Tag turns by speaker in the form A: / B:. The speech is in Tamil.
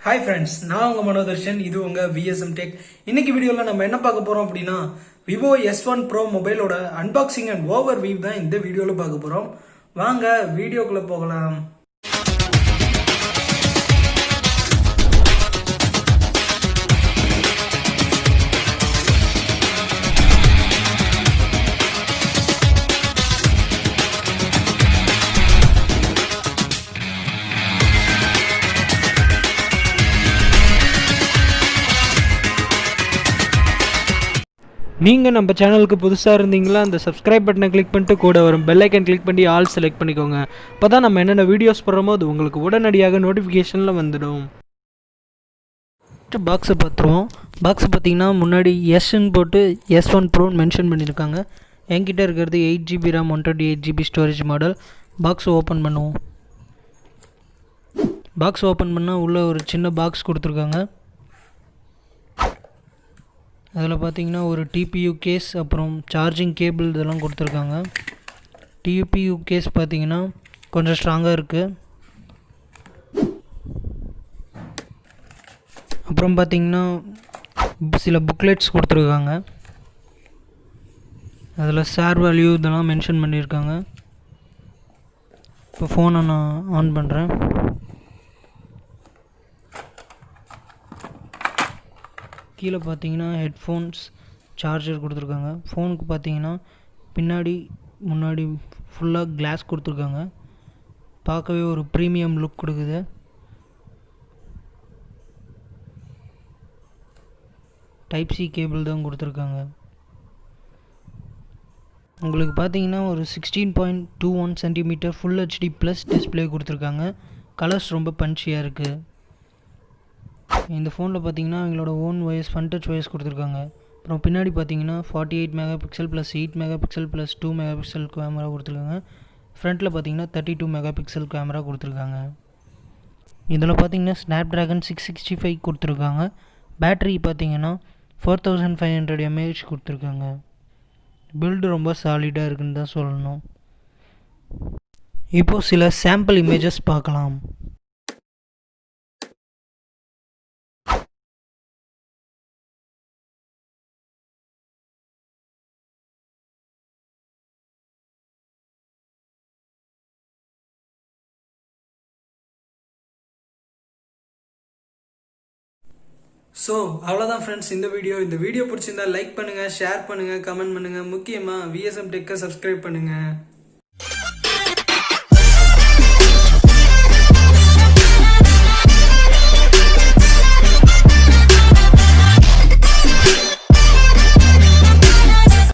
A: Hi friends, நான் உங்க மனோதர்ஷன். இது உங்க VSM Tech. இன்னைக்கு வீடியோல நம்ம என்ன பார்க்க போறோம் அப்படின்னா Vivo S1 Pro மொபைலோட அன்பாக்சிங் அண்ட் ஓவர்வியூ தான் இந்த வீடியோல பார்க்க போறோம். வாங்க வீடியோக்குள்ள போகலாம்.
B: நீங்கள் நம்ம சேனலுக்கு புதுசாக இருந்தீங்களா அந்த சப்ஸ்கிரைப் பட்டனை கிளிக் பண்ணிட்டு கூட வரும் பெல் ஐக்கன் கிளிக் பண்ணி ஆல் செலக்ட் பண்ணிக்கோங்க. அப்போ தான் நம்ம என்னென்ன வீடியோஸ் போடுறோமோ அது உங்களுக்கு உடனடியாக நோட்டிஃபிகேஷனில் வந்துடும். பாக்ஸை பார்த்துருவோம். பாக்ஸை பார்த்தீங்கன்னா முன்னாடி எஸ்ன்னு போட்டு S1 ப்ரோன்னு மென்ஷன் பண்ணியிருக்காங்க. என்கிட்ட இருக்கிறது 8GB RAM 128GB storage model. Box open பண்ணுவோம். பாக்ஸ் ஓப்பன் பண்ணால் உள்ளே ஒரு சின்ன பாக்ஸ் கொடுத்துருக்காங்க. அதில் பார்த்தீங்கன்னா ஒரு டிபியூ கேஸ் அப்புறம் சார்ஜிங் கேபிள் இதெல்லாம் கொடுத்துருக்காங்க. டிபியூ கேஸ் பார்த்தீங்கன்னா கொஞ்சம் ஸ்ட்ராங்காக இருக்குது. அப்புறம் பார்த்தீங்கன்னா சில புக்லெட்ஸ் கொடுத்துருக்காங்க. அதில் ஷேர் வேல்யூ இதெல்லாம் மென்ஷன் பண்ணியிருக்காங்க. இப்போ ஃபோனை நான் ஆன் பண்ணுறேன். கீழே பார்த்தீங்கன்னா ஹெட்ஃபோன்ஸ் சார்ஜர் கொடுத்துருக்காங்க. ஃபோனுக்கு பார்த்தீங்கன்னா முன்னாடி ஃபுல்லாக கிளாஸ் கொடுத்துருக்காங்க. பார்க்கவே ஒரு ப்ரீமியம் லுக் கொடுக்குது. டைப் சி கேபிள் தான் கொடுத்துருக்காங்க. உங்களுக்கு பார்த்தீங்கன்னா ஒரு 16.21 centimetre full HD plus display கொடுத்துருக்காங்க. கலர்ஸ் ரொம்ப பஞ்சியாக இருக்குது. இந்த ஃபோனில் பார்த்தீங்கன்னா எங்களோட own voice fun touch voice கொடுத்துருக்காங்க. அப்புறம் பின்னாடி பார்த்தீங்கன்னா 48 mega pixel plus 8 mega pixel plus 2 mega pixel camera கொடுத்துருக்காங்க. ஃப்ரண்ட்டில் பார்த்தீங்கன்னா 32 மெகா பிக்சல் கேமரா கொடுத்துருக்காங்க. இதில் பார்த்தீங்கன்னா ஸ்னாப்ட்ராகன் 665 கொடுத்துருக்காங்க. பேட்டரி பார்த்தீங்கன்னா 4500 mAh கொடுத்துருக்காங்க. பில்டு ரொம்ப சாலிடாக இருக்குன்னு தான் சொல்லணும். இப்போது சில சாம்பிள் இமேஜஸ் பார்க்கலாம்.
A: ஸோ அவ்வளோதான் ஃப்ரெண்ட்ஸ் இந்த வீடியோ பிடிச்சிருந்தா லைக் பண்ணுங்கள், ஷேர் பண்ணுங்கள், கமெண்ட் பண்ணுங்கள். முக்கியமாக VSM Tech சப்ஸ்கிரைப் பண்ணுங்கள்.